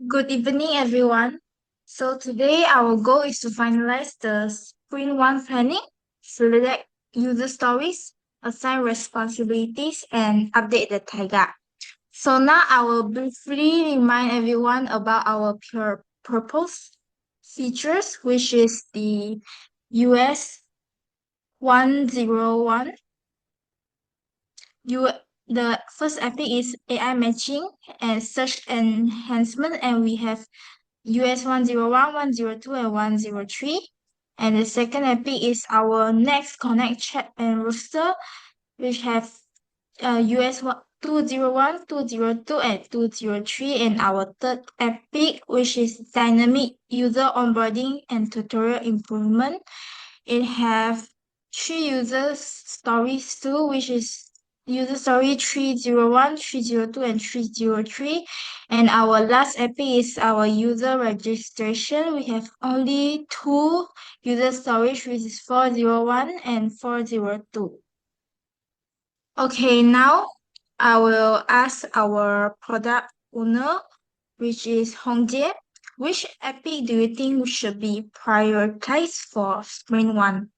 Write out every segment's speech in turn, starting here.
Good evening, everyone. So today our goal is to finalize the Sprint 1 planning, select user stories, assign responsibilities, and update the tagger. So now I will briefly remind everyone about our purpose features, which is the US 101. You the first epic is AI matching and search enhancement, and we have US 101, 102, and 103. And the second epic is our next connect chat and roster, which have US 201, 202, and 203. And our third epic, which is dynamic user onboarding and tutorial improvement. It have three user stories too, which is user story 301, 302, and 303. And our last epic is our user registration. We have only two user stories, which is 401 and 402. Okay, now I will ask our product owner, which is Hongjie, which epic do you think should be prioritized for Sprint 1?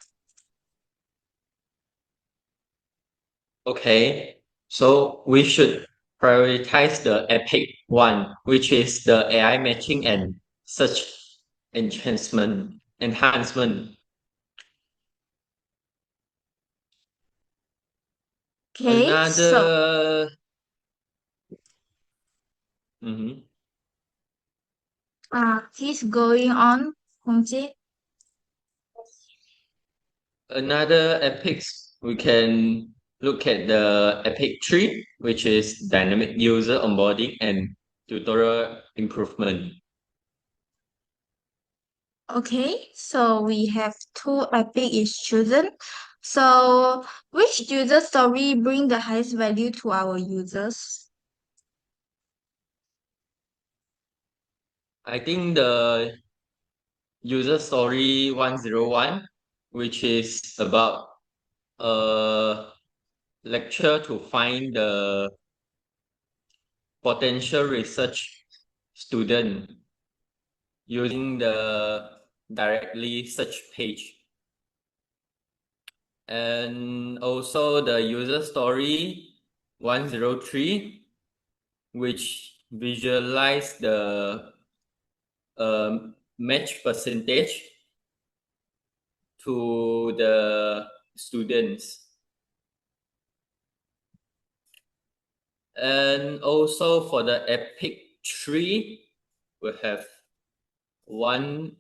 Okay, so we should prioritize the epic one, which is the AI matching and search enhancement. Okay, so Another mhm. please going on, Hongji. Another epics we can look at the epic 3, which is dynamic user onboarding and tutorial improvement. Okay, so we have two epic is chosen. So which user story bring the highest value to our users? I think the user story 101, which is about a lecture to find the potential research student using the directly search page. And also the user story 103, which visualize the match percentage to the students. And also for the epic 3, we have one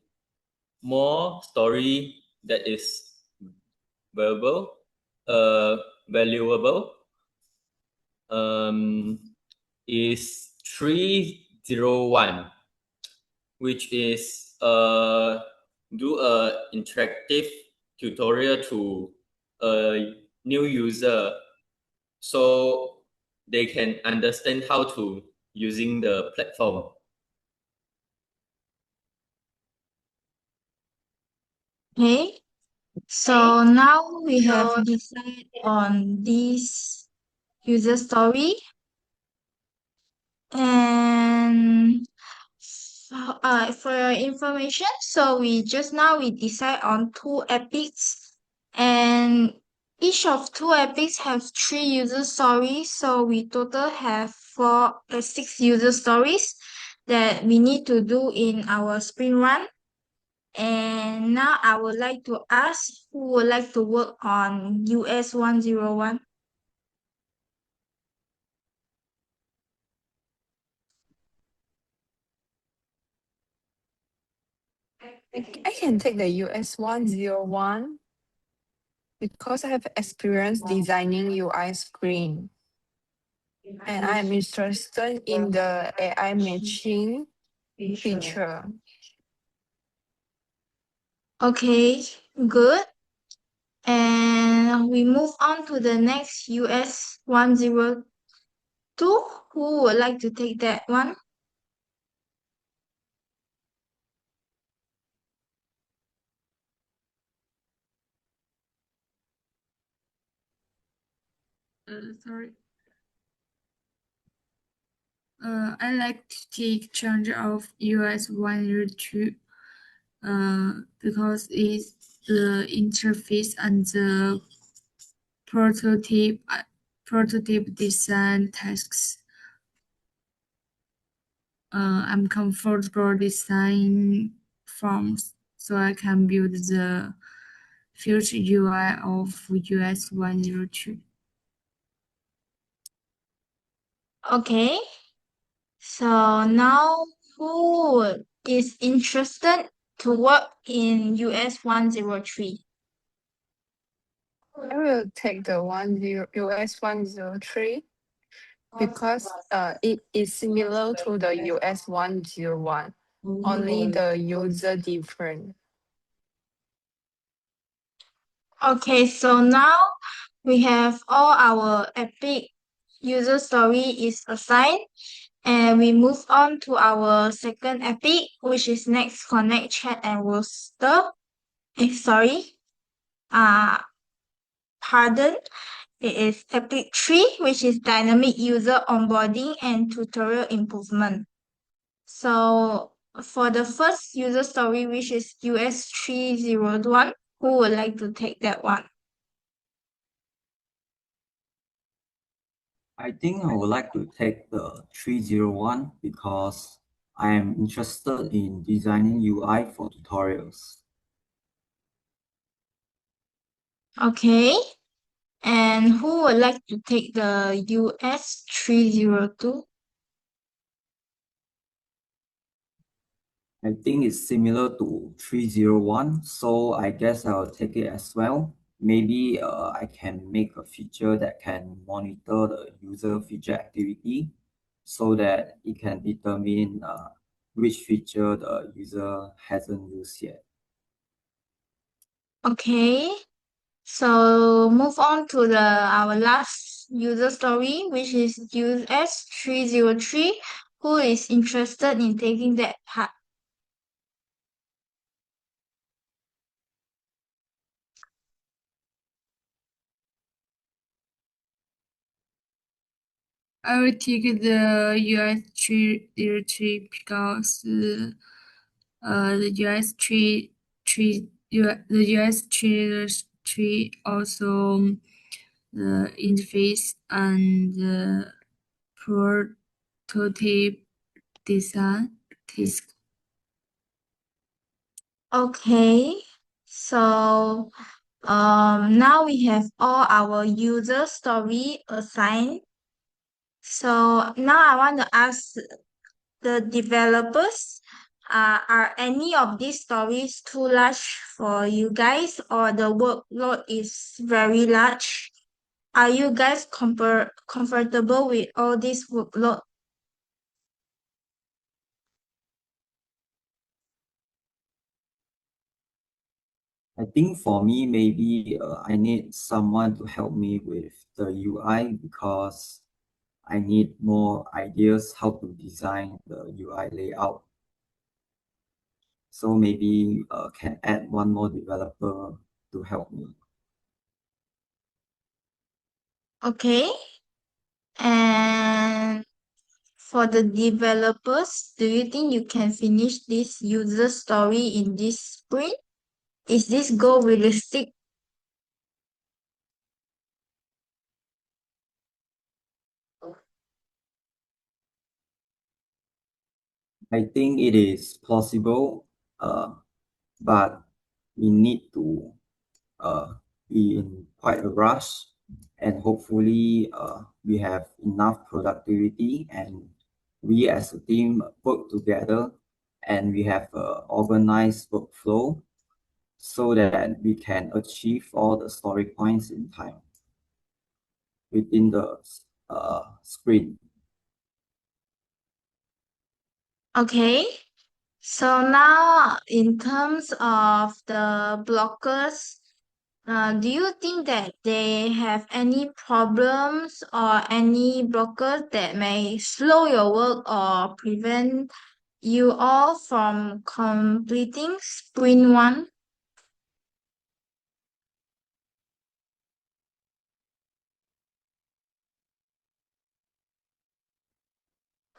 more story that is verbal, valuable, um, is 301, which is do a interactive tutorial to a new user so they can understand how to using the platform. Okay, so now we have decided on this user story and for your information, so we decide on two epics, and each of two epics have three user stories, so we total have six user stories that we need to do in our sprint run. And now I would like to ask who would like to work on US 101. I can take the US 101 because I have experience designing UI screen and I am interested in the AI matching feature. Okay, good. And we move on to the next US 102. Who would like to take that one? Sorry. I like to take charge of US 102 because it's the interface and the prototype prototype design tasks. I'm comfortable design forms so I can build the future UI of US 102. Okay, so now who is interested to work in US 103? I will take the US 103 because it is similar to the US 101, only the user different. Okay, so now we have all our epic user story is assigned, and we move on to our second epic, which is Next Connect Chat and Roster. Sorry. Uh, pardon. It is epic 3, which is dynamic user onboarding and tutorial improvement. So for the first user story, which is US 301, who would like to take that one? I think I would like to take the 301 because I am interested in designing UI for tutorials. Okay. And who would like to take the US 302? I think it's similar to 301, so I guess I'll take it as well. Maybe I can make a feature that can monitor the user feature activity so that it can determine which feature the user hasn't used yet. Okay. So move on to our last user story, which is US 303. Who is interested in taking that part? I will take the US 303 because the US 303 also the interface and the prototype design task. Okay, so now we have all our user story assigned. So now I want to ask the developers, are any of these stories too large for you guys, or the workload is very large? Are you guys comfortable with all this workload? I think for me, maybe I need someone to help me with the UI because I need more ideas how to design the UI layout. So maybe can add one more developer to help me. Okay. And for the developers, do you think you can finish this user story in this sprint? Is this goal realistic? I think it is possible, but we need to be in quite a rush, and hopefully we have enough productivity and we as a team work together and we have an organized workflow so that we can achieve all the story points in time within the sprint. Okay. So now in terms of the blockers, do you think that they have any problems or any blockers that may slow your work or prevent you all from completing sprint one?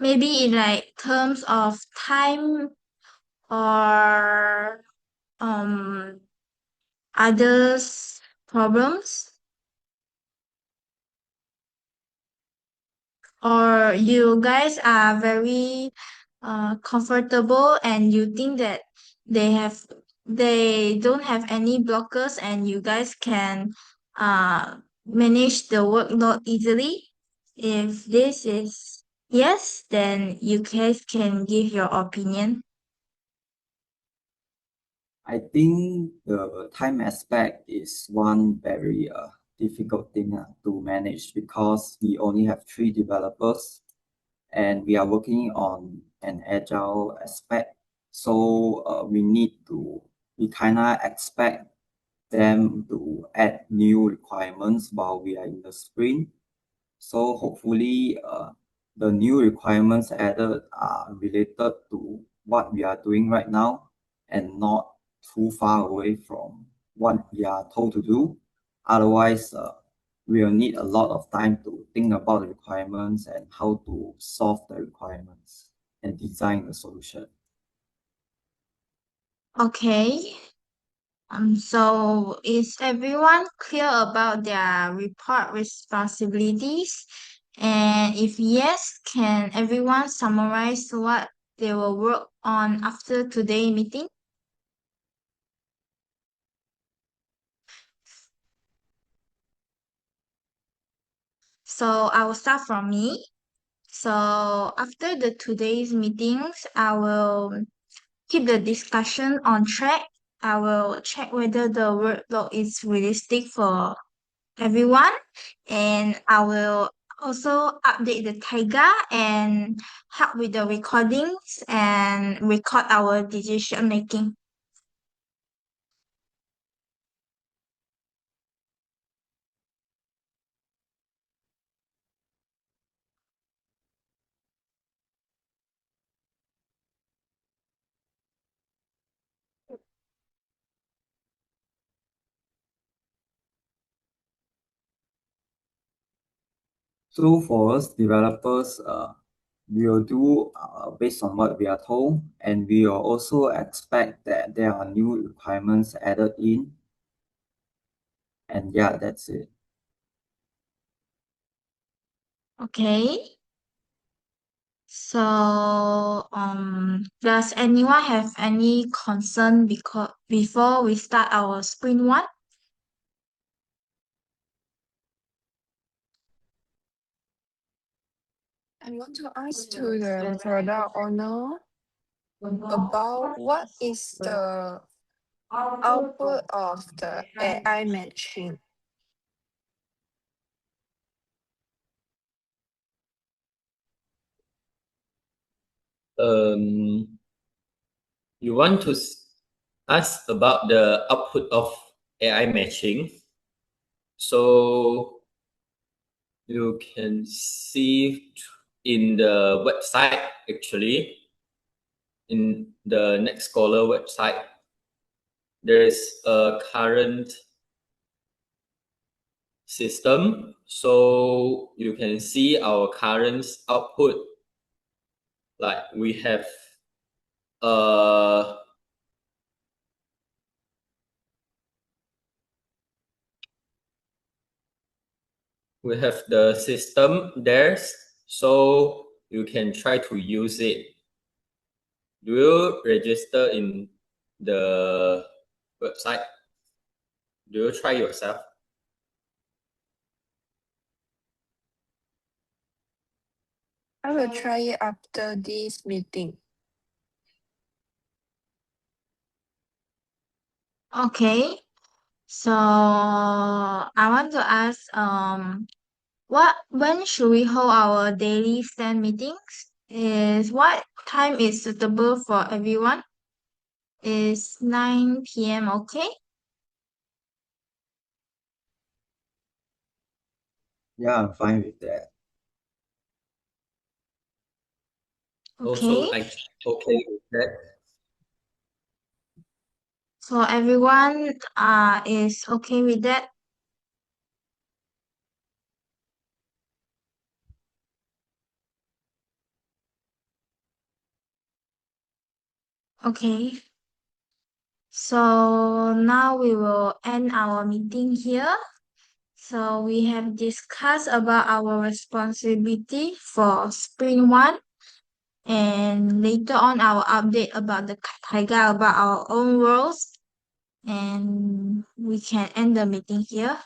maybe in like terms of time or others problems, or you guys are very comfortable and you think that they have they don't have any blockers and you guys can manage the workload easily. If this is yes, then you guys can give your opinion. I think the time aspect is one very difficult thing to manage because we only have three developers and we are working on an agile aspect. So we kind of expect them to add new requirements while we are in the sprint. So hopefully, the new requirements added are related to what we are doing right now and not too far away from what we are told to do. Otherwise, we will need a lot of time to think about the requirements and how to solve the requirements and design the solution. Okay. So is everyone clear about their report responsibilities? And if yes, can everyone summarize what they will work on after today meeting? So I will start from me. So after the today's meetings, I will keep the discussion on track. I will check whether the workload is realistic for everyone, and I will also update the Taiga and help with the recordings and record our decision making. So for us developers, we will do based on what we are told, and we will also expect that there are new requirements added in. And yeah, that's it. Okay. So, does anyone have any concern before we start our sprint one? I want to ask to the product owner about what is the output of the AI matching. Um, you want to ask about the output of AI matching. So you can see in the website, actually, in the Next Scholar website, there is a current system. So you can see our current output. Like we have uh we have the system there, so you can try to use it. Do you register in the website? Do you try yourself? I will try it after this meeting. Okay. So I want to ask, when should we hold our daily stand meetings? What time is suitable for everyone? Is 9 p.m. okay? Yeah, I'm fine with that. Okay. Also, I okay with that. So everyone is okay with that? Okay. So now we will end our meeting here. So we have discussed about our responsibility for Spring 1, and later on our update about the Taiga about our own roles, and we can end the meeting here.